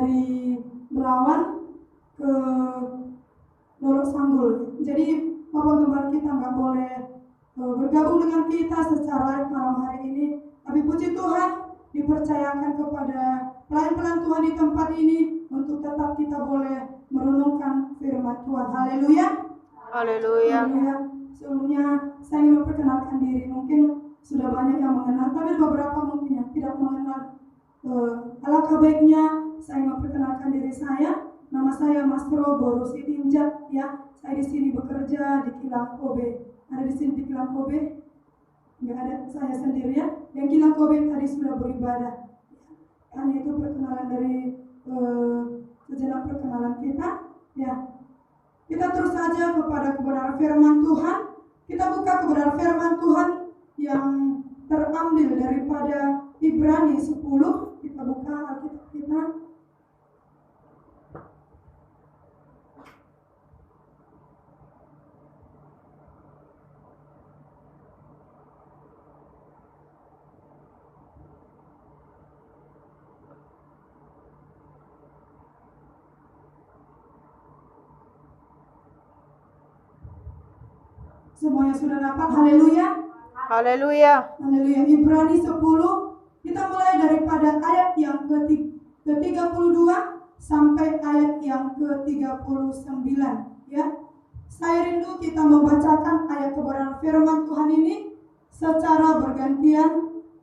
dari Belawan ke Dolok Sanggul. Jadi Bapak Gembala kita nggak boleh bergabung dengan kita secara malam hari ini. Tapi puji Tuhan, dipercayakan kepada pelayan-pelayan Tuhan di tempat ini untuk tetap kita boleh merenungkan firman Tuhan. Haleluya. Haleluya. Sebelumnya saya ingin memperkenalkan diri. Mungkin sudah banyak yang mengenal, tapi beberapa mungkin yang tidak mengenal. Alangkah baiknya saya memperkenalkan diri saya. Nama saya Mas Robo Sitinjak, ya. Saya di sini bekerja di Kilang Kobe. Ada di sini di Kilang Kobe. Nggak ada saya sendiri, ya. Yang Kilang Kobe tadi sudah beribadah. Hanya itu perkenalan dari sejenak perkenalan kita, ya. Kita terus saja kepada kebenaran firman Tuhan. Kita buka kebenaran firman Tuhan yang terambil daripada Ibrani 10. Kita buka Alkitab kita. Semuanya sudah dapat? Haleluya. Haleluya. Haleluya. Ibrani 10. Kita mulai daripada ayat yang ke-32 sampai ayat yang ke-39, ya. Saya rindu kita membacakan ayat kebenaran firman Tuhan ini secara bergantian.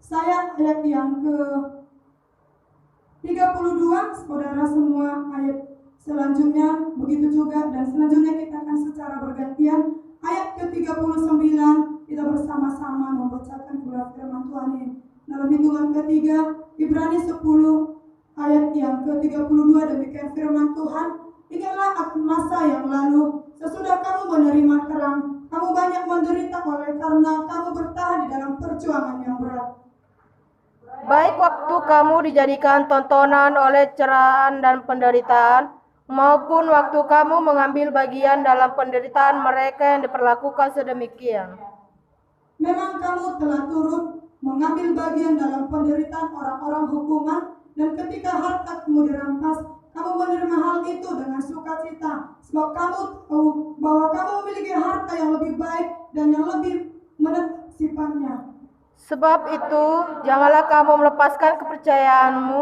Saya ayat yang ke-32, saudara semua ayat selanjutnya begitu juga, dan selanjutnya kita akan secara bergantian. Ayat ke-39 kita bersama-sama membacakan kebenaran firman Tuhan ini. Dalam hitungan ketiga, Ibrani 10 ayat yang ke-32, demikian firman Tuhan. Ingatlah akan masa yang lalu, sesudah kamu menerima terang, kamu banyak menderita oleh karena kamu bertahan di dalam perjuangan yang berat. Baik waktu kamu dijadikan tontonan oleh cerahan dan penderitaan, maupun waktu kamu mengambil bagian dalam penderitaan mereka yang diperlakukan sedemikian. Memang kamu telah turut mengambil bagian dalam penderitaan orang-orang hukuman, dan ketika harta kamu dirampas, kamu menerima hal itu dengan sukacita, sebab kamu tahu bahwa kamu memiliki harta yang lebih baik dan yang lebih menetap sifatnya. Sebab itu, Janganlah kamu melepaskan kepercayaanmu,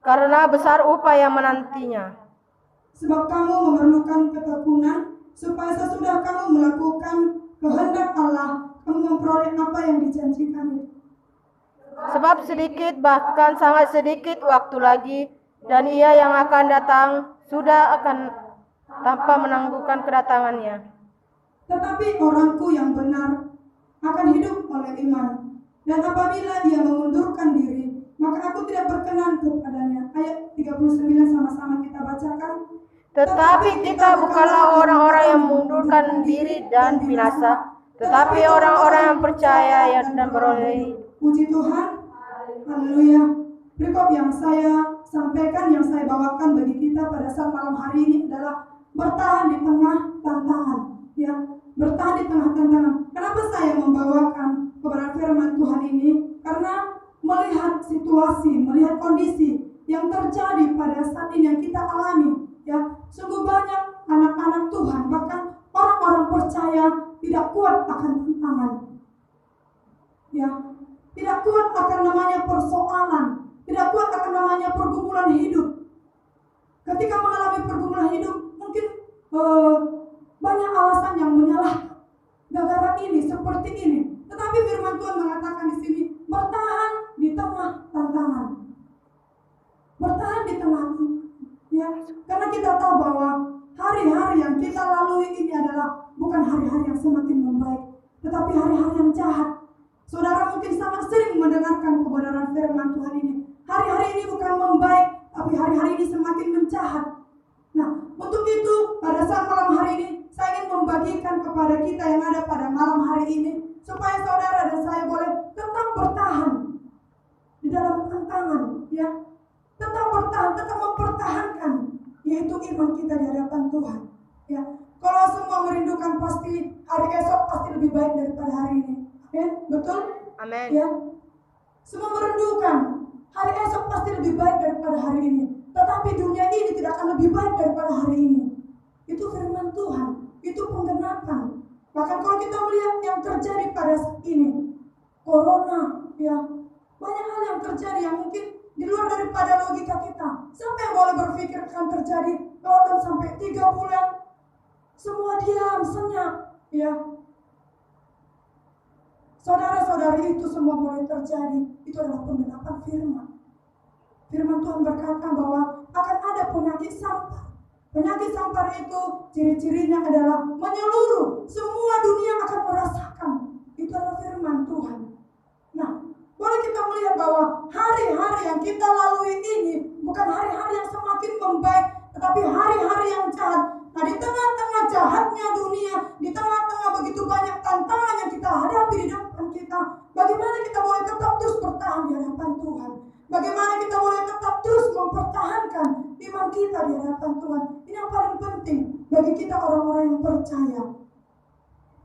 karena besar upah yang menantinya. sebab kamu memerlukan ketekunan, supaya sesudah kamu melakukan kehendak Allah, kamu memperoleh apa yang dijanjikan itu. Sebab sedikit, bahkan sangat sedikit waktu lagi, dan ia yang akan datang sudah akan tanpa menangguhkan kedatangannya. Tetapi orangku yang benar akan hidup oleh iman, dan apabila ia mengundurkan diri, maka aku tidak berkenan kepadanya. Ayat 39 sama-sama kita bacakan. Tetapi kita bukanlah orang-orang yang mengundurkan diri dan binasa, tetapi orang-orang yang percaya dan beroleh. Puji Tuhan. Haleluya. Berikut yang saya sampaikan, yang saya bawakan bagi kita pada saat malam hari ini adalah bertahan di tengah tantangan, ya. Bertahan di tengah tantangan. Kenapa saya membawakan kebenaran firman Tuhan ini? Karena melihat situasi, melihat kondisi yang terjadi pada saat ini yang kita alami, ya. Sungguh banyak anak-anak Tuhan, bahkan orang-orang percaya tidak kuat akan tantangan, ya. Tidak kuat akan namanya persoalan, tidak kuat akan namanya pergumulan hidup. Ketika mengalami pergumulan hidup, mungkin banyak alasan yang menyalahkan. Gara-gara ini, seperti ini. Tetapi firman Tuhan mengatakan di sini, bertahan di tengah tantangan. Bertahan di tengah, ya. Karena kita tahu bahwa hari-hari yang kita lalui ini adalah bukan hari-hari yang semakin membaik, tetapi hari-hari yang jahat. Saudara mungkin sangat sering mendengarkan kebenaran firman Tuhan ini. Hari-hari ini bukan membaik, tapi hari-hari ini semakin menjahat. Nah, untuk itu pada saat malam hari ini saya ingin membagikan kepada kita yang ada pada malam hari ini, supaya saudara dan saya boleh tetap bertahan di dalam tantangan, ya. Tetap bertahan, tetap mempertahankan, yaitu iman kita di hadapan Tuhan, ya. Kalau semua merindukan, pasti hari esok pasti lebih baik daripada hari ini. Amin, betul? Amin. Ya. Semua merindukan hari esok pasti lebih baik daripada hari ini. Tetapi dunia akan lebih baik daripada hari ini. Itu firman Tuhan, itu penggenapan. Bahkan kalau kita melihat yang terjadi pada saat ini, corona, ya, banyak hal yang terjadi yang mungkin di luar daripada logika kita. Siapa yang boleh berpikir akan terjadi lockdown sampai 3 bulan? Semua diam, senyap, ya. Saudara-saudari, itu semua boleh terjadi. Itu adalah penggenapan firman. Firman Tuhan berkata bahwa akan ada penyakit sampar. Penyakit sampar itu ciri-cirinya adalah menyeluruh. Semua dunia akan merasakan. Itu adalah firman Tuhan. Nah, boleh kita melihat bahwa hari-hari yang kita lalui ini bukan hari-hari yang semakin membaik, tetapi hari-hari yang jahat. Nah, di tengah-tengah jahatnya dunia, di tengah-tengah begitu banyak tantangan yang kita hadapi di depan kita, bagaimana kita boleh tetap terus bertahan di hadapan Tuhan? Bagaimana kita boleh tetap terus mempertahankan iman kita di hadapan Tuhan? Ini yang paling penting bagi kita orang-orang yang percaya.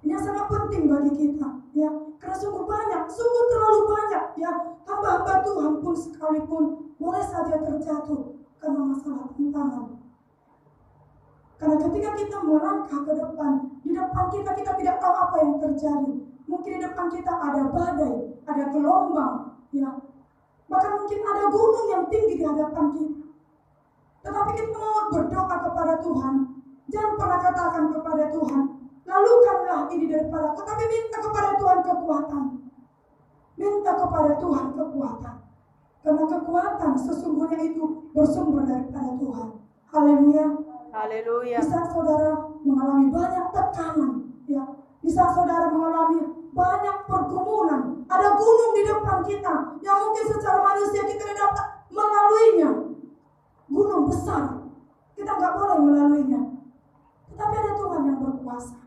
Ini yang sangat penting bagi kita, ya. Karena sungguh banyak, sungguh terlalu banyak, ya, hamba-hamba Tuhan pun sekalipun boleh saja terjatuh karena masalah tantangan. Karena ketika kita melangkah ke depan, di depan kita tidak tahu apa yang terjadi. Mungkin di depan kita ada badai, ada gelombang, ya. Bahkan mungkin ada gunung yang tinggi di hadapan kita. Tetapi kita mau berdoa kepada Tuhan. Jangan pernah katakan kepada Tuhan, lalukanlah ini daripada aku. Tapi minta kepada Tuhan kekuatan. Minta kepada Tuhan kekuatan. Karena kekuatan sesungguhnya itu bersumber daripada Tuhan. Haleluya. Haleluya. Di saat saudara mengalami banyak tekanan, ya, di saat saudara mengalami banyak pergumulan, ada gunung di depan kita yang mungkin secara manusia kita tidak dapat melaluinya. Gunung besar, kita nggak boleh melaluinya. Tetapi ada Tuhan yang berkuasa.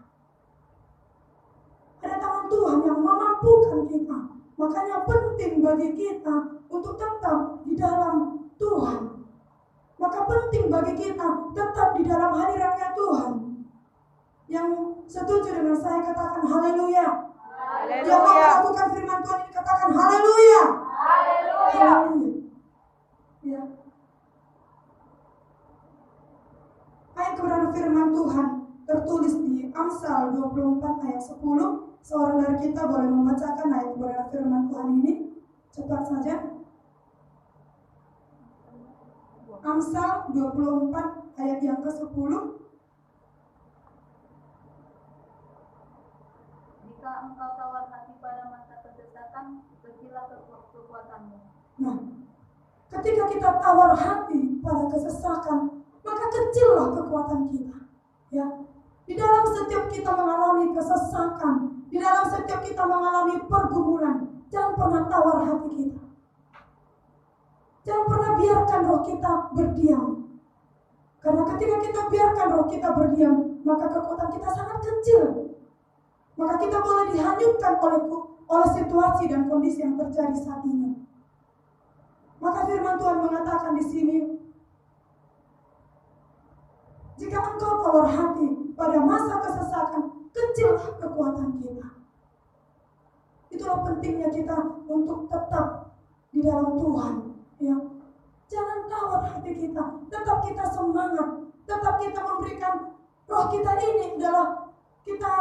Ada tangan Tuhan yang memampukan kita. Makanya penting bagi kita untuk tetap di dalam Tuhan. Maka penting bagi kita tetap di dalam hadiratnya Tuhan. Yang setuju dengan saya katakan haleluya. Yang mau melakukan firman Tuhan ini katakan haleluya. Haleluya. Ya. Ayat kebenaran firman Tuhan tertulis di Amsal 24 ayat 10. Seorang dari kita boleh membacakan ayat kebenaran firman Tuhan ini. Cepat saja. Amsal 24 ayat yang ke-10. Jika engkau tawar hati pada masa kesesakan, kecillah kekuatanmu. Nah, ketika kita tawar hati pada kesesakan, maka kecillah kekuatan kita. Ya, di dalam setiap kita mengalami kesesakan, di dalam setiap kita mengalami pergumulan, jangan pernah tawar hati kita. Jangan pernah biarkan roh kita berdiam. Karena ketika kita biarkan roh kita berdiam, maka kekuatan kita sangat kecil. Maka kita boleh dihanyutkan oleh situasi dan kondisi yang terjadi saat ini. Maka firman Tuhan mengatakan di sini, jika engkau tawar hati pada masa kesesakan, kecillah kekuatan kita. Itulah pentingnya kita untuk tetap di dalam Tuhan. Ya, jangan tawar hati kita, tetap kita semangat, tetap kita memberikan roh kita ini adalah kita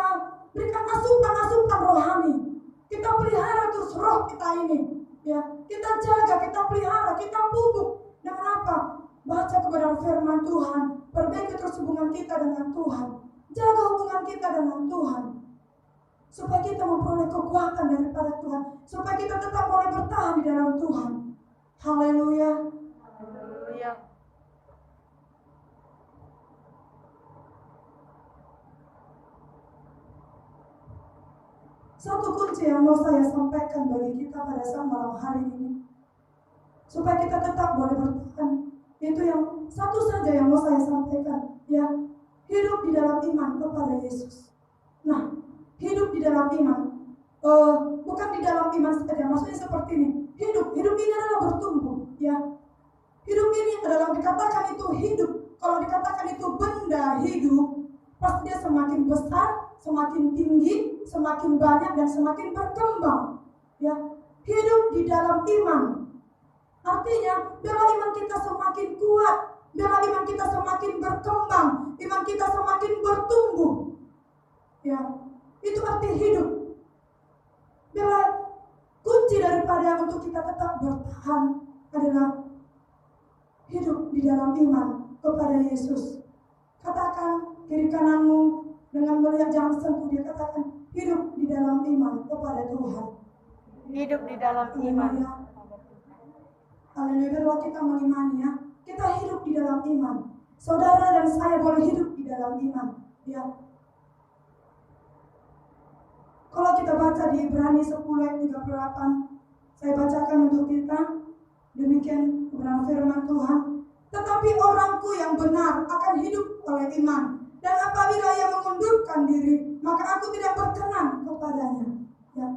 berikan asupan-asupan rohani. Kita pelihara terus roh kita ini, ya, kita jaga, kita pelihara, kita pupuk. Dengan apa? Baca kebenaran firman Tuhan, perbaiki terus hubungan kita dengan Tuhan, jaga hubungan kita dengan Tuhan, supaya kita memperoleh kekuatan daripada Tuhan, supaya kita tetap boleh bertahan di dalam Tuhan. Haleluya. Haleluya. Satu kunci yang mau saya sampaikan bagi kita pada saat malam hari ini, supaya kita tetap boleh bertahan, itu yang satu saja yang mau saya sampaikan, ya, hidup di dalam iman kepada Yesus. Nah, hidup di dalam iman, bukan di dalam iman saja, maksudnya seperti ini. Hidup ini adalah bertumbuh, ya. Hidup ini adalah dikatakan itu hidup. Kalau dikatakan itu benda hidup, pasti dia semakin besar, semakin tinggi, semakin banyak dan semakin berkembang. Ya, hidup di dalam iman. Artinya, bila iman kita semakin kuat, Biarlah iman kita semakin berkembang, iman kita semakin bertumbuh. Ya, itu arti hidup. Biarlah kunci daripada untuk kita tetap bertahan adalah hidup di dalam iman kepada Yesus. Katakan kiri kananmu dengan melihat, jangan sentuh dia, katakan hidup di dalam iman kepada Tuhan. Hidup di dalam iman. Haleluya, biarlah kita mengimani ya. Kita hidup di dalam iman. Saudara dan saya boleh hidup di dalam iman. Ya. Kalau kita baca di Ibrani 10 ayat 38, saya bacakan untuk kita. Demikian kebenaran firman Tuhan. Tetapi orangku yang benar akan hidup oleh iman. Dan apabila ia mengundurkan diri, maka aku tidak berkenan kepadanya. Ya.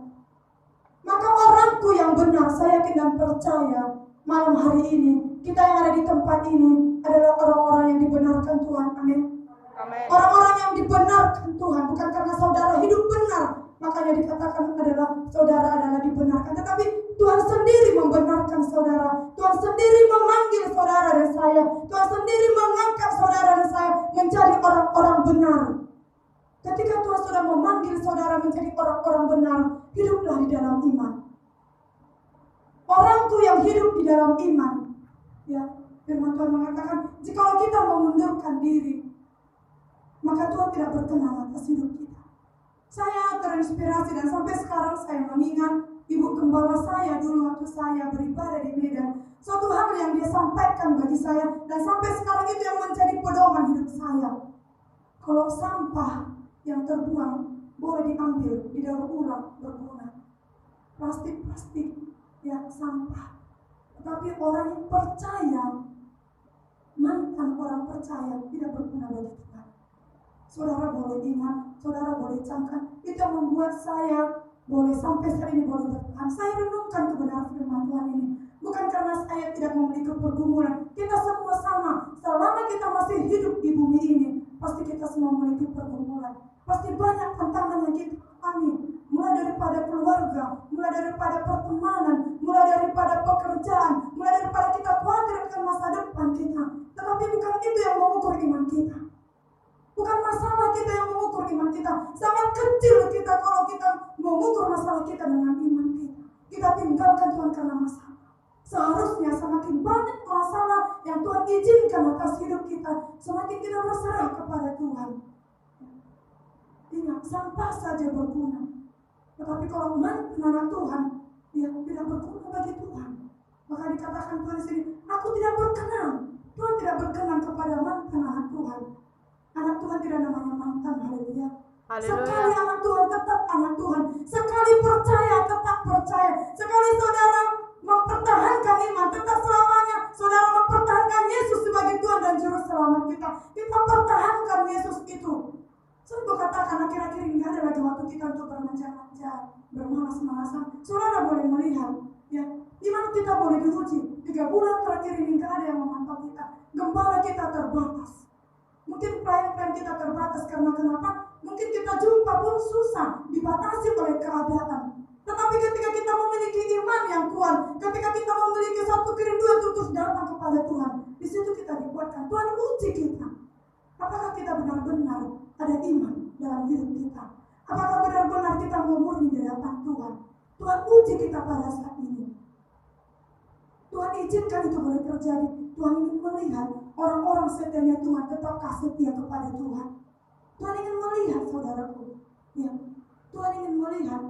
Maka orangku yang benar, saya yakin dan percaya malam hari ini, kita yang ada di tempat ini adalah orang-orang yang dibenarkan Tuhan. Amin. Amin. Orang-orang yang dibenarkan Tuhan, bukan karena saudara hidup benar, makanya dikatakan adalah saudara adalah dibenarkan. Tetapi Tuhan sendiri membenarkan saudara. Tuhan sendiri memanggil saudara dan saya. Tuhan sendiri mengangkat saudara dan saya menjadi orang-orang benar. Ketika Tuhan sudah memanggil saudara menjadi orang-orang benar, hiduplah di dalam iman. Orangku yang hidup di dalam iman. Ya, firman Tuhan mengatakan, jikalau kita mengundurkan diri, maka Tuhan tidak berkenan atas hidup kita. Saya terinspirasi dan sampai sekarang saya mengingat ibu gembala saya dulu waktu saya beribadah di Medan. Suatu hal yang dia sampaikan bagi saya dan sampai sekarang itu yang menjadi pedoman hidup saya. Kalau sampah yang terbuang boleh diambil, didaur ulang, berguna. Plastik-plastik yang sampah. Tetapi orang yang percaya, mantan orang percaya tidak berguna bagi Tuhan. Saudara boleh ingat, saudara boleh camkan, itu yang membuat saya boleh sampai saat ini boleh bertahan. Saya renungkan kebenaran firman Tuhan ini. Bukan karena saya tidak memiliki pergumulan. Kita semua sama. Selama kita masih hidup di bumi ini, pasti kita semua memiliki pergumulan. Pasti banyak tantangan yang kita alami. Mulai daripada keluarga, mulai daripada pertemanan, mulai daripada pekerjaan, mulai daripada kita khawatir akan masa depan kita. Tetapi bukan itu yang mengukur iman kita. Bukan masalah kita yang mengukur iman kita. Sangat kecil kita kalau kita mengukur masalah kita dengan iman kita. Kita tinggalkan Tuhan karena masalah. Seharusnya semakin banyak masalah yang Tuhan izinkan atas hidup kita, semakin kita berserah kepada Tuhan. Ingat, sampah saja berguna. Tetapi kalau mantan anak Tuhan, dia tidak berguna bagi Tuhan. Maka dikatakan Tuhan di sini, aku tidak berkenan. Tuhan tidak berkenan kepada mantan anak Tuhan. Anak Tuhan tidak namanya mantan, haleluya. Sekali anak Tuhan tetap anak Tuhan. Sekali percaya tetap percaya. Sekali saudara mempertahankan iman tetap selamanya. Saudara mempertahankan Yesus sebagai Tuhan dan Juru Selamat kita. Kita pertahankan Yesus itu. Saya berkatakan akhir-akhir ini ada lagi waktu kita untuk bermanja-manja, bermalas-malasan. Saudara boleh melihat, ya, iman kita boleh diuji. 3 bulan terakhir ini tidak ada yang memantau kita. Gembala kita terbatas. Mungkin pelayan-pelayan kita terbatas karena kenapa? Mungkin kita jumpa pun susah, dibatasi oleh keadaan. Tetapi ketika kita memiliki iman yang kuat, ketika kita memiliki satu kerinduan untuk datang kepada Tuhan, di situ kita dikuatkan. Tuhan uji kita. Apakah kita benar-benar ada iman dalam hidup kita? Apakah benar-benar kita mau murni di hadapan Tuhan? Tuhan uji kita pada saat ini. Tuhan izinkan itu boleh terjadi. Tuhan ingin melihat orang-orang setianya Tuhan tetapkah setia kepada Tuhan. Tuhan ingin melihat saudaraku. Ya, Tuhan ingin melihat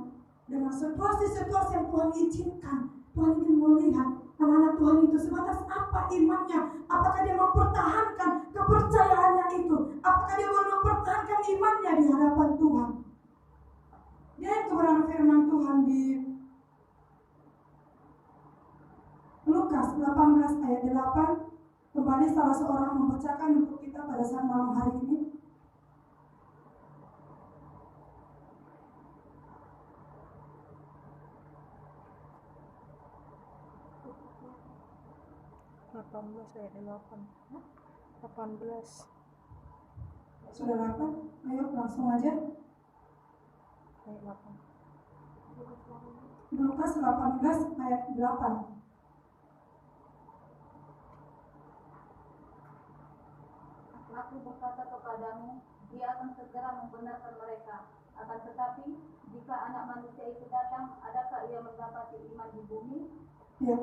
dengan situasi-situasi yang Tuhan izinkan. Tuhan ingin melihat anak-anak Tuhan itu sebatas apa imannya. Apakah dia mempertahankan kepercayaannya itu? Apakah dia mempertahankan imannya di hadapan Tuhan? Dia kebenaran firman Tuhan di Lukas 18 ayat 8. Kembali salah seorang membacakan untuk kita pada saat malam hari ini. Ayat 18. Sudah dapat? Ayo langsung aja. Ayat 8. Lukas 18 ayat 8. Aku berkata kepadamu, Dia akan segera membenarkan mereka. Akan tetapi, jika Anak Manusia itu datang, adakah Ia mendapati iman di bumi? Ya,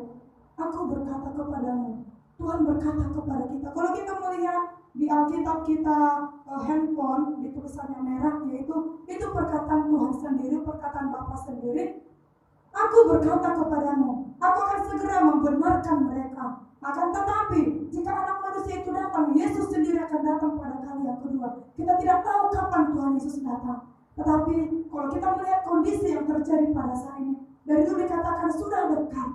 aku berkata kepadamu, Tuhan berkata kepada kita. Kalau kita melihat di Alkitab kita handphone, di tulisannya merah, yaitu itu perkataan Tuhan sendiri, perkataan Bapa sendiri. Aku berkata kepadamu, aku akan segera membenarkan mereka. Akan tetapi, jika Anak Manusia itu datang, Yesus sendiri akan datang pada kali yang kedua. Kita tidak tahu kapan Tuhan Yesus datang. Tetapi, kalau kita melihat kondisi yang terjadi pada saat ini, dari itu dikatakan sudah dekat.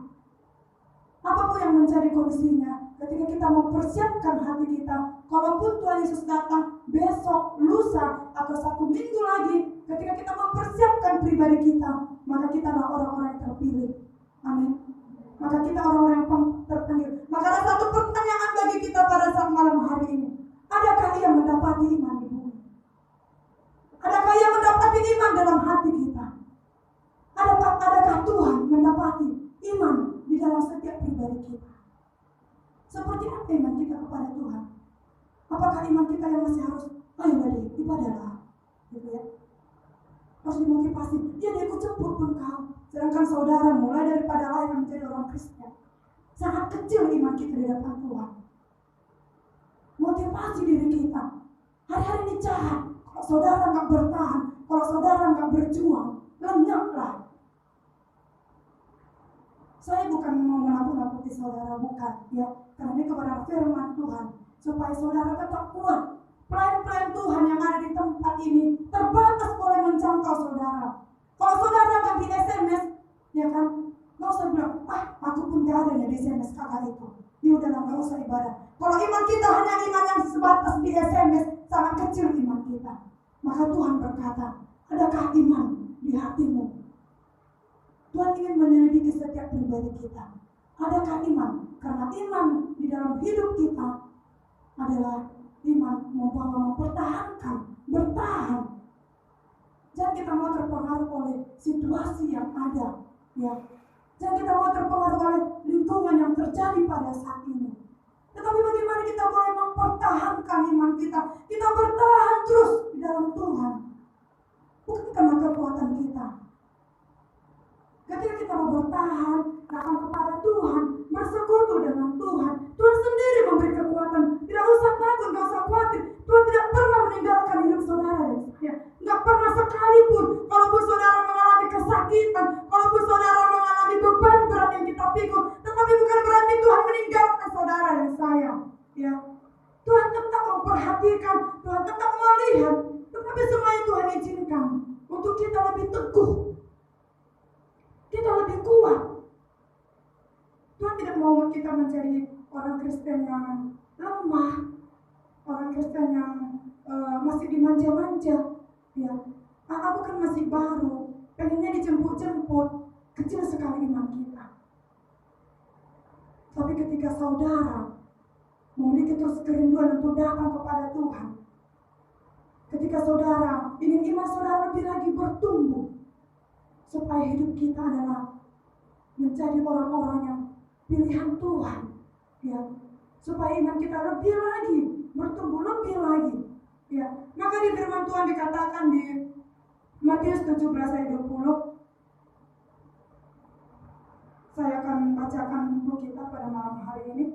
Apapun yang menjadi kondisinya, ketika kita mempersiapkan hati kita, kalaupun Tuhan Yesus datang besok, lusa, atau 1 minggu lagi, ketika kita mempersiapkan pribadi kita, maka kita adalah orang-orang yang terpilih. Amin. Maka kita orang-orang yang terpanggil. Maka ada satu pertanyaan bagi kita pada saat malam hari ini. Adakah ia mendapati iman di bumi? Adakah ia mendapati iman dalam hati kita? Adakah Tuhan mendapati iman di dalam setiap pribadi kita? Seperti apa iman kita kepada Tuhan? Apakah iman kita yang masih harus, ayo balik, ibadahlah, gitu ya? Harus dimotivasi, dia ikut jemput pun kau. Sedangkan saudara mulai daripada lahir menjadi orang Kristen, sangat kecil iman kita di depan Tuhan. Motivasi diri kita. Hari-hari ini jahat. Kalau saudara nggak bertahan, kalau saudara nggak berjuang, lenyaplah. Saya bukan mau menakut-nakuti saudara, bukan, ya. Karena ini kepada firman Tuhan, supaya saudara tetap kuat. Plan-plan Tuhan yang ada di tempat ini terbatas boleh menjangkau saudara. Kalau saudara nggak di SMS, ya kan, nggak usah bilang, aku pun nggak ada ya di SMS kakak itu. Ya udahlah, nggak usah ibadah. Kalau iman kita hanya iman yang sebatas di SMS, sangat kecil iman kita. Maka Tuhan berkata, adakah iman di hatimu? Tuhan ingin menyelidiki setiap pribadi kita. Adakah iman? Karena iman di dalam hidup kita adalah iman membawa mempertahankan, bertahan. Jangan kita mau terpengaruh oleh situasi yang ada, ya. Jangan kita mau terpengaruh oleh lingkungan yang terjadi pada saat ini. Tetapi bagaimana kita boleh mempertahankan iman kita? Kita bertahan terus di dalam Tuhan, bukan karena kekuatan kita. Ketika kita mau bertahan, datang kepada Tuhan, bersekutu dengan Tuhan, Tuhan sendiri memberi kekuatan. Tidak usah takut, tidak usah khawatir. Tuhan tidak pernah meninggalkan hidup saudara dan saya. Tidak pernah sekalipun. Kalaupun saudara mengalami kesakitan, kalaupun saudara mengalami beban berat yang kita pikul, tetapi bukan berarti Tuhan meninggalkan saudara dan saya. Ya, Tuhan tetap memperhatikan, Tuhan tetap melihat, tetapi semuanya Tuhan izinkan untuk kita lebih teguh. Kita lebih kuat. Tuhan tidak mau kita menjadi orang Kristen yang lemah, orang Kristen yang masih dimanja-manja. Ya, aku kan masih baru, pengennya dijemput-jemput, kecil sekali iman kita. Tapi ketika saudara memiliki terus kerinduan untuk datang kepada Tuhan, ketika saudara ingin iman saudara lebih lagi bertumbuh, supaya hidup kita adalah menjadi orang-orang yang pilihan Tuhan, ya, supaya iman kita lebih lagi bertumbuh lebih lagi, ya. Maka di firman Tuhan dikatakan di Matius 17 ayat 20, saya akan bacakan untuk kita pada malam hari ini.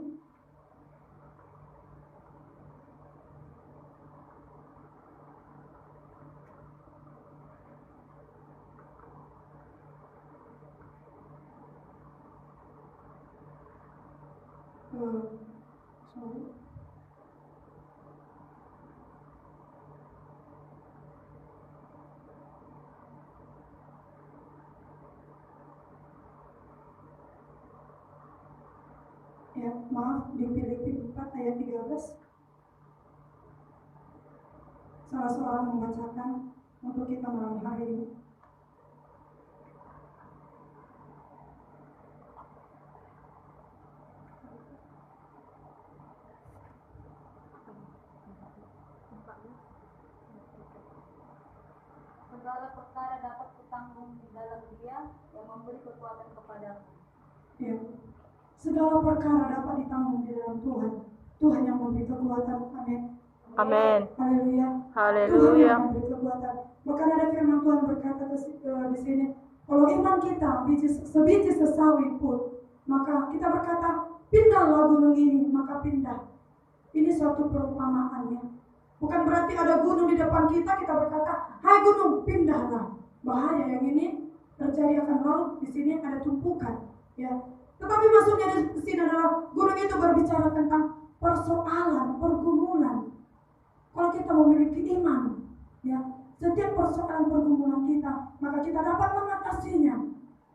Ya, maaf, di Filipi 4 ayat 13. Salah seorang membacakan untuk kita malam hari ini. Segala perkara dapat kutanggung di dalam Dia yang memberi kekuatan kepadaku. Ya, segala perkara dapat ditanggung di dalam Tuhan. Tuhan yang memberi kekuatan. Amin. Amin. Haleluya. Tuhan Haleluya. yang memberi kekuatan. Bahkan ada firman Tuhan berkata di sini, kalau iman kita sebiji sesawi pun, maka kita berkata, pindahlah gunung ini, maka pindah. Ini suatu perumpamaannya. Bukan berarti ada gunung di depan kita berkata, hai gunung, pindahlah. Bahaya yang ini terjadi akan laut. Di sini ada tumpukan, ya. Tetapi maksudnya di sini adalah gunung itu berbicara tentang persoalan, pergumulan. Kalau kita memiliki iman, ya, setiap persoalan pergumulan kita, maka kita dapat mengatasinya.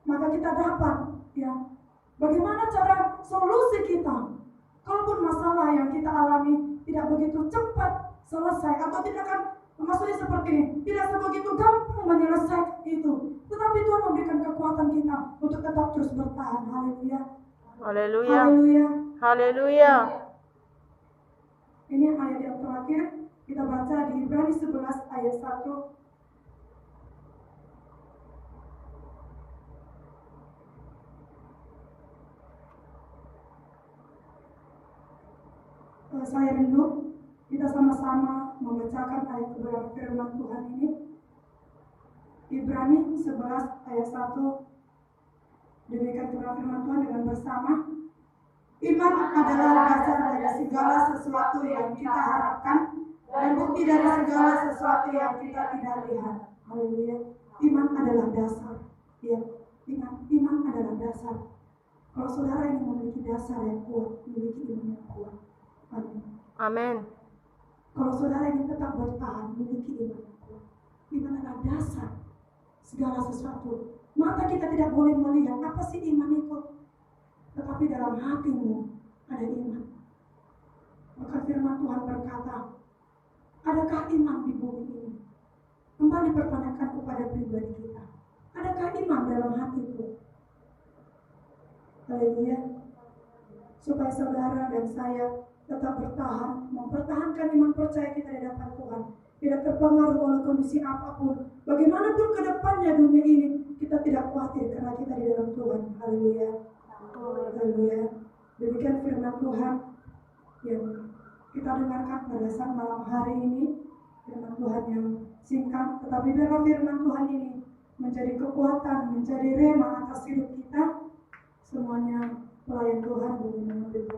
Maka kita dapat, ya, bagaimana cara solusi kita. Kalaupun masalah yang kita alami tidak begitu cepat selesai atau tidak akan, maksudnya seperti ini, tidak sebegitu gampang menyelesaikan itu. Tetapi Tuhan memberikan kekuatan kita untuk tetap terus bertahan. Haleluya. Haleluya. Haleluya. Haleluya. Ini ayat yang terakhir kita baca di Ibrani 11 ayat 1. Saya rindu kita sama-sama membacakan ayat kebenaran firman Tuhan ini. Ibrani 11 ayat 1. Demikian kebenaran firman Tuhan dengan bersama. Iman adalah dasar dari segala sesuatu yang kita harapkan dan bukti dari segala sesuatu yang kita tidak lihat. Haleluya. Iman adalah dasar. Ya, iman adalah dasar. Kalau saudara ingin memiliki dasar yang kuat, memiliki iman yang kuat. Amin. Amin. Kalau saudara ingin tetap bertahan, memiliki iman yang kuat. Iman adalah dasar segala sesuatu. Mata kita tidak boleh melihat apa sih iman itu, tetapi dalam hatimu ada iman. Maka firman Tuhan berkata, adakah iman di bumi ini? Kembali pertanyakan kepada pribadi kita. Adakah iman dalam hatiku? Haleluya. Supaya saudara dan saya tetap bertahan, mempertahankan iman percaya kita di hadapan Tuhan. Tidak terpengaruh oleh kondisi apapun. Bagaimanapun ke depannya dunia ini, kita tidak khawatir karena kita di dalam Tuhan. Haleluya. Haleluya. Demikian firman Tuhan yang kita dengarkan pada saat malam hari ini. Firman Tuhan yang singkat, tetapi biarlah firman Tuhan ini menjadi kekuatan, menjadi rema atas hidup kita. Semuanya pelayan Tuhan.